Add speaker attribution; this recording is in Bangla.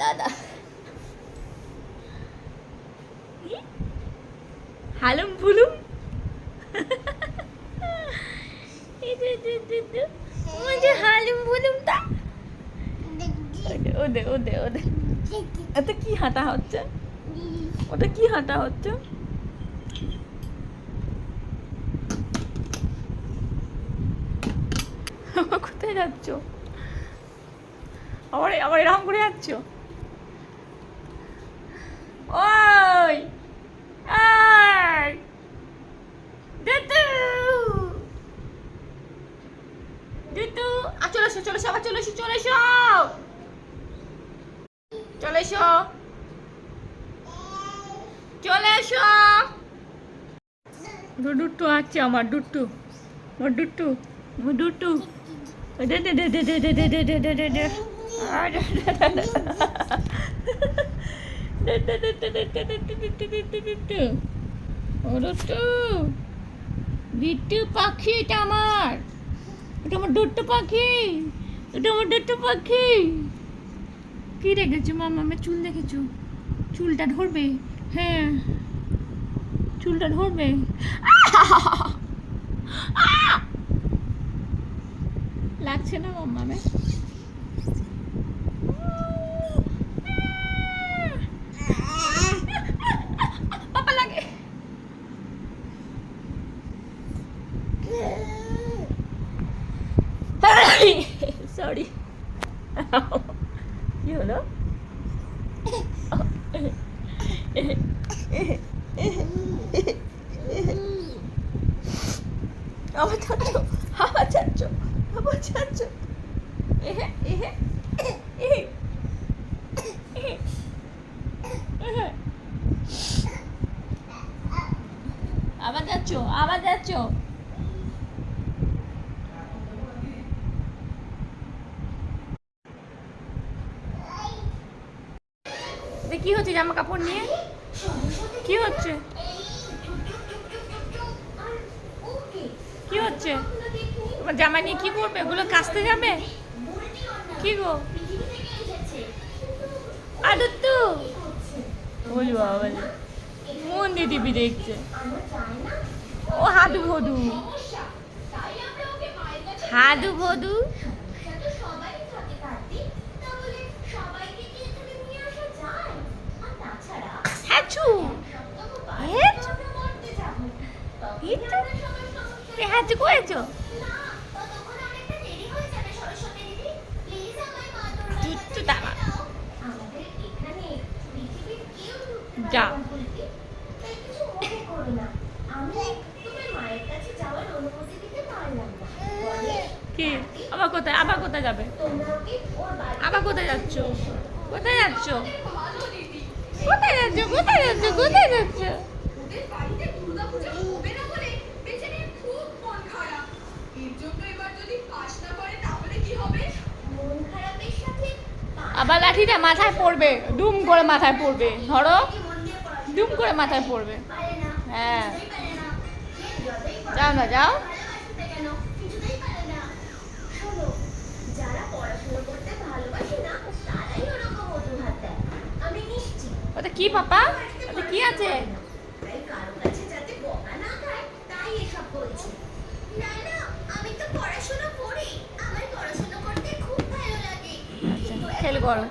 Speaker 1: দাদা হালুম ফুলুম হালুম ফুলুমটা ওদে ওদে ওদে ওটা কি হাঁটা হচ্ছে ওটা কি হাঁটা হচ্ছে কোথায় যাচ্ছ আবার আবার এরকম করে যাচ্ছ ওই দুটু দুটু চলে এসো চলে এসো আবার চলে এসো চলে এসো চলে এসো চলে এসো দুটু আছে আমার দুটু আমার দুটু আমার দুটু দে দে দে দে দে দে দে দে দে দে দে বিট্টু পাখি এটা আমার দুট্টু পাখি এটা আমার দুট্টু পাখি কি রেখেছো মামা আমার চুল দেখেছো চুলটা ধরবে হ্যাঁ চুলটা ধরবে লাগছে না মাম্মা মে পাপা লাগে সরি কি হলো আবার চাচ্ছ আবার চাচ্ছ আবার চাচ্ছ আবার যাচ্ছ আবার যাচ্ছ কি হচ্ছে জামা কাপড় নিয়ে কি হচ্ছে কি হচ্ছে তোমার জামা নিয়ে কি করবে এগুলো কাচতে যাবে কি গো আদুত্তু বলি বাবা মন দিয়ে টিভি দেখছে ও হাদু ভদু হাদু ভদু হ্যাচু হ্যাচু করেছো যা কি আবার কোথায় যাবে আবার কোথায় যাচ্ছ কোথায় যাচ্ছ কোথায় যাচ্ছ কোথায় যাচ্ছ কোথায় যাচ্ছ আবার লাঠিটা মাথায় পড়বে দুম করে মাথায় পড়বে ধরো দুম করে মাথায় পড়বে হ্যাঁ যাও না যাও ওটা কি পাপা ওটা কি আছে খেল করো